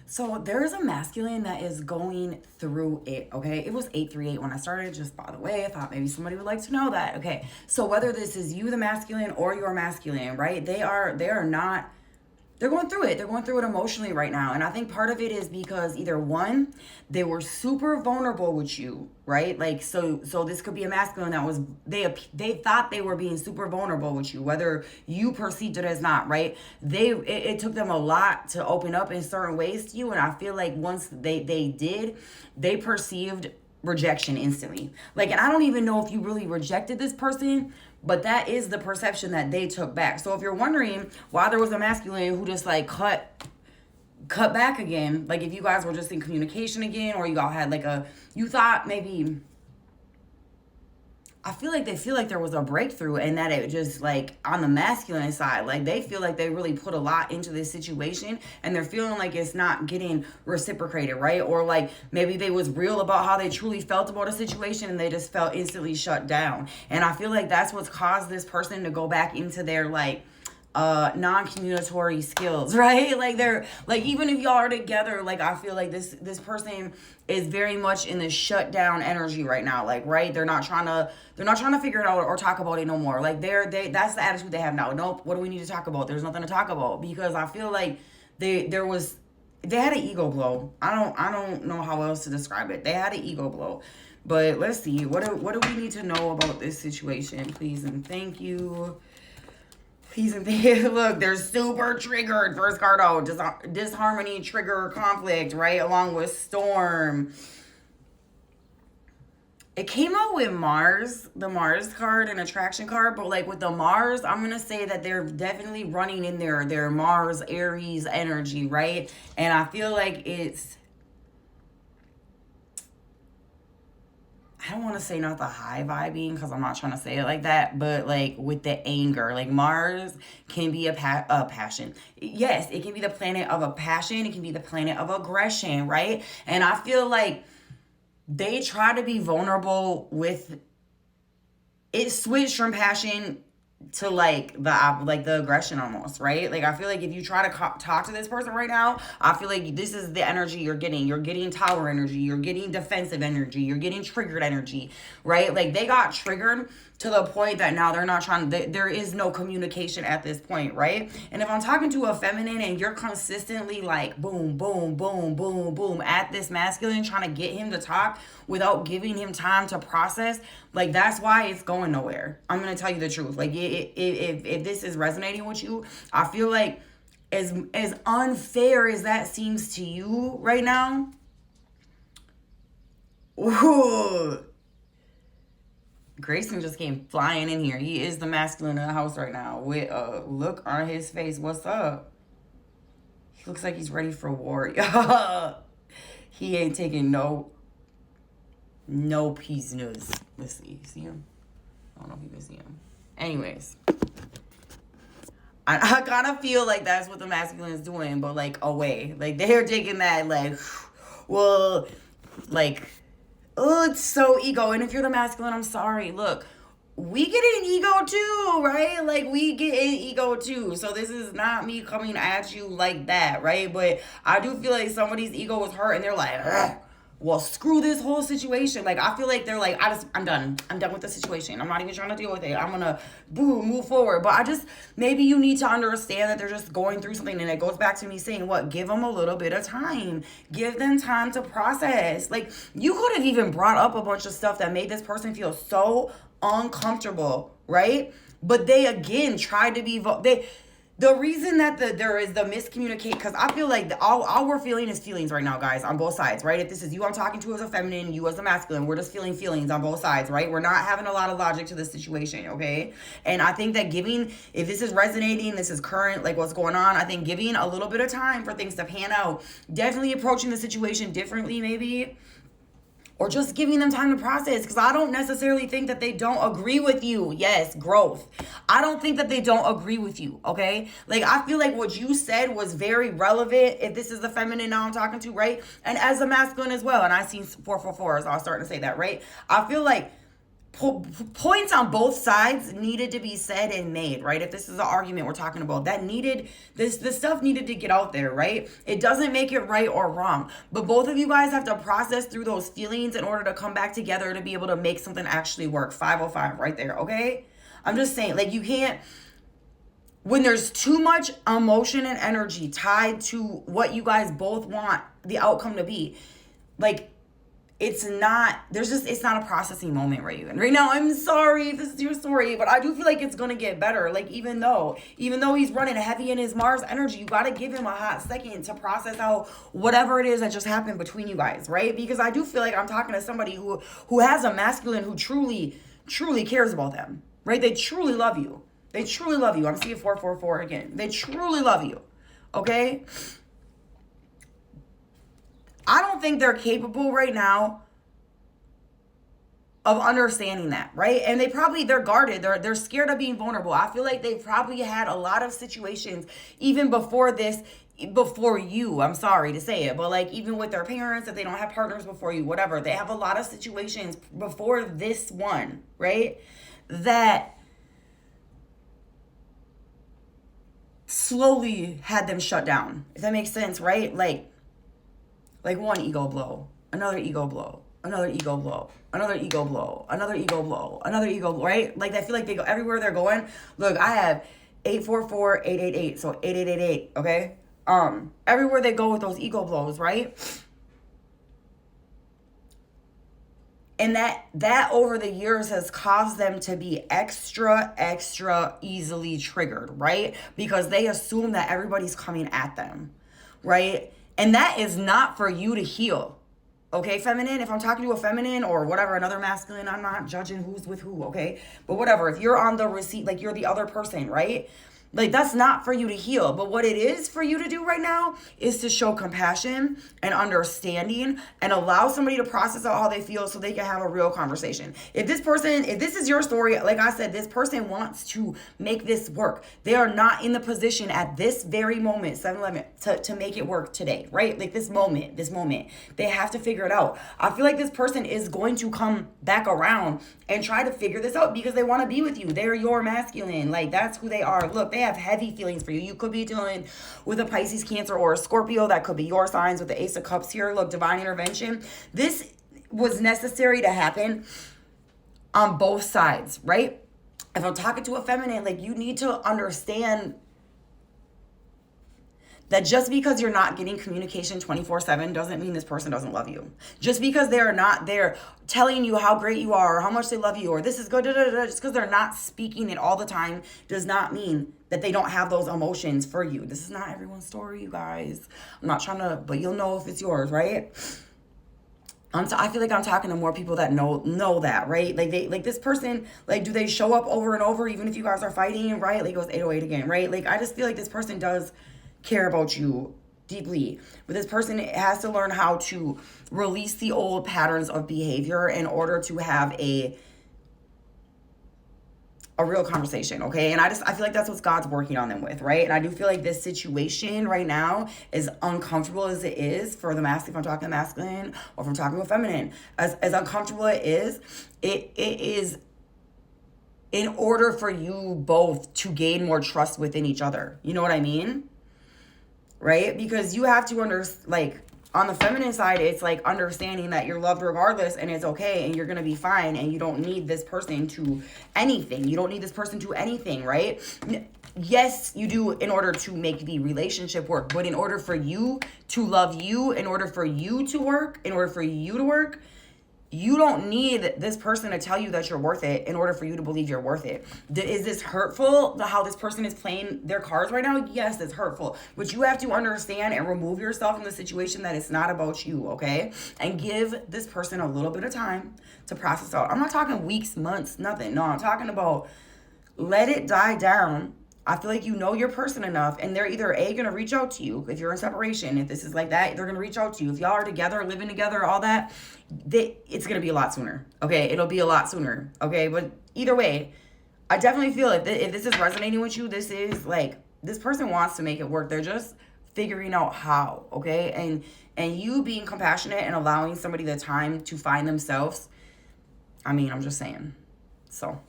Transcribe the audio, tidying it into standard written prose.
So there's a masculine that is going through it, okay? It was 838 when I started, just by the way. I thought maybe somebody would like to know that, okay? So whether this is you, the masculine, or your masculine, right? They are not, they're going through it. They're going through it emotionally right now. And I think part of it is because either one, they were super vulnerable with you, right? Like, so this could be a masculine that was, they thought they were being super vulnerable with you, whether you perceived it as not, right? It took them a lot to open up in certain ways to you. And I feel like once they did, they perceived rejection instantly. Like, and I don't even know if you really rejected this person, but that is the perception that they took back. So if you're wondering why there was a masculine who just like cut back again, like if you guys were just in communication again, or you all had like you thought maybe, I feel like they feel like there was a breakthrough, and that it just like on the masculine side, like they feel like they really put a lot into this situation, and they're feeling like it's not getting reciprocated, right? Or like maybe they was real about how they truly felt about a situation, and they just felt instantly shut down. And I feel like that's what's caused this person to go back into their like non-communicatory skills, right? Like they're like, even if y'all are together, like I feel like this person is very much in this shutdown energy right now. Like, right, they're not trying to figure it out or talk about it no more. Like that's the attitude they have now. Nope, what do we need to talk about? There's nothing to talk about, because I feel like they had an ego blow. I don't know how else to describe it. They had an ego blow. But let's see, what do we need to know about this situation? Please and thank you. Look, they're super triggered. First card out, disharmony, trigger, conflict, right? Along with storm. It came out with Mars, the Mars card, and attraction card, but like with the Mars, I'm gonna say that they're definitely running in their Mars Aries energy, right? And I feel like it's, I don't want to say not the high vibing, because I'm not trying to say it like that, but like with the anger, like Mars can be a passion. Yes, it can be the planet of a passion. It can be the planet of aggression, right? And I feel like they try to be vulnerable with it, switched from passion to like the aggression almost, right? Like I feel like if you try to talk to this person right now, I feel like this is the energy you're getting tower energy, you're getting defensive energy, you're getting triggered energy, right? Like they got triggered to the point that now they're not trying, there is no communication at this point, right? And if I'm talking to a feminine and you're consistently like boom, boom, boom, boom, boom at this masculine, trying to get him to talk without giving him time to process, like that's why it's going nowhere. I'm gonna tell you the truth. Like if this is resonating with you, I feel like as unfair as that seems to you right now, ooh, Grayson just came flying in here. He is the masculine in the house right now with a look on his face. What's up? He looks like he's ready for war. He ain't taking no prisoners. Let's see. See him? I don't know if you can see him. Anyways, I kind of feel like that's what the masculine is doing, but like away. Like they're taking that like, well, like, oh, it's so ego. And if you're the masculine, I'm sorry. Look, we get an ego too, right? Like we get an ego too. So this is not me coming at you like that, right? But I do feel like somebody's ego was hurt and they're like, ugh, well, screw this whole situation. Like I feel like they're like, I'm done with the situation. I'm not even trying to deal with it. I'm gonna move forward. But maybe you need to understand that they're just going through something. And it goes back to me saying, what, give them a little bit of time. Give them time to process. Like you could have even brought up a bunch of stuff that made this person feel so uncomfortable, right? But they again tried to be the reason that there is the miscommunicate, because I feel like all we're feeling is feelings right now, guys, on both sides, right? If this is you I'm talking to as a feminine, you as a masculine, we're just feeling feelings on both sides, right? We're not having a lot of logic to the situation, okay? And I think that if this is resonating, this is current, like what's going on, I think giving a little bit of time for things to pan out, definitely approaching the situation differently maybe, or just giving them time to process, because I don't necessarily think that they don't agree with you. Yes, growth. I don't think that they don't agree with you, okay? Like, I feel like what you said was very relevant if this is the feminine now I'm talking to, right? And as a masculine as well, and I seen 444, so I was starting to say that, right? I feel like points on both sides needed to be said and made, right? If this is an argument we're talking about, that needed, this stuff needed to get out there, right? It doesn't make it right or wrong, but both of you guys have to process through those feelings in order to come back together to be able to make something actually work. 505 right there, okay? I'm just saying, like, you can't, when there's too much emotion and energy tied to what you guys both want the outcome to be, like, it's not a processing moment right you. And right now, I'm sorry if this is your story, but I do feel like it's gonna get better. Like, even though he's running heavy in his Mars energy, you gotta give him a hot second to process out whatever it is that just happened between you guys, right? Because I do feel like I'm talking to somebody who has a masculine who truly cares about them, right? They truly love you. They truly love you. I'm seeing 444 again. They truly love you, okay? I don't think they're capable right now of understanding that, right? And they're guarded. They're scared of being vulnerable. I feel like they've probably had a lot of situations even before you, I'm sorry to say it, but like even with their parents, if they don't have partners before you, whatever, they have a lot of situations before this one, right? That slowly had them shut down, if that makes sense, right? Like one ego blow, another ego blow, another ego blow, another ego blow, another ego blow, another ego blow, right? Like, I feel like they go everywhere they're going. Look, I have 844-888, so 8888, okay? Everywhere they go with those ego blows, right? And that over the years has caused them to be extra easily triggered, right? Because they assume that everybody's coming at them, right? And that is not for you to heal. Okay, feminine, if I'm talking to a feminine or whatever, another masculine, I'm not judging who's with who, okay? But whatever, if you're on the receipt, like you're the other person, right? Like, that's not for you to heal. But what it is for you to do right now is to show compassion and understanding and allow somebody to process out how they feel so they can have a real conversation. If this is your story, like I said, this person wants to make this work. They are not in the position at this very moment, 7-Eleven, to make it work today, right? Like this moment, they have to figure it out. I feel like this person is going to come back around and try to figure this out because they want to be with you. They're your masculine. Like, that's who they are. Look, they have heavy feelings for you. You could be dealing with a Pisces, Cancer, or a Scorpio. That could be your signs with the Ace of Cups here. Look, divine intervention. This was necessary to happen on both sides, right? If I'm talking to a feminine, like, you need to understand that just because you're not getting communication 24/7 doesn't mean this person doesn't love you. Just because they're not there telling you how great you are or how much they love you or this is good, just because they're not speaking it all the time does not mean that they don't have those emotions for you. This is not everyone's story, you guys. I'm not trying to, but you'll know if it's yours, right? I feel like I'm talking to more people that know that, right? Like this person, like, do they show up over and over even if you guys are fighting, right? Like, it goes 808 again, right? Like, I just feel like this person does care about you deeply, but this person has to learn how to release the old patterns of behavior in order to have a real conversation, okay? And I feel like that's what God's working on them with, right? And I do feel like this situation right now, as uncomfortable as it is for the masculine, if I'm talking masculine or if I'm talking with feminine, as uncomfortable it is in order for you both to gain more trust within each other. You know what I mean? Right? Because you have to like, on the feminine side, it's like understanding that you're loved regardless and it's okay and you're going to be fine and you don't need this person to anything. You don't need this person to anything, right? Yes, you do in order to make the relationship work, but in order for you to love you, in order for you to work, you don't need this person to tell you that you're worth it in order for you to believe you're worth it. Is this hurtful, how this person is playing their cards right now? Yes, it's hurtful. But you have to understand and remove yourself from the situation that it's not about you, okay? And give this person a little bit of time to process out. I'm not talking weeks, months, nothing. No, I'm talking about let it die down. I feel like you know your person enough, and they're either A, going to reach out to you if you're in separation. If this is like that, they're going to reach out to you. If y'all are together, living together, all that, it's going to be a lot sooner, okay? It'll be a lot sooner, okay? But either way, I definitely feel if this is resonating with you, this is like, this person wants to make it work. They're just figuring out how, okay? And you being compassionate and allowing somebody the time to find themselves, I mean, I'm just saying. So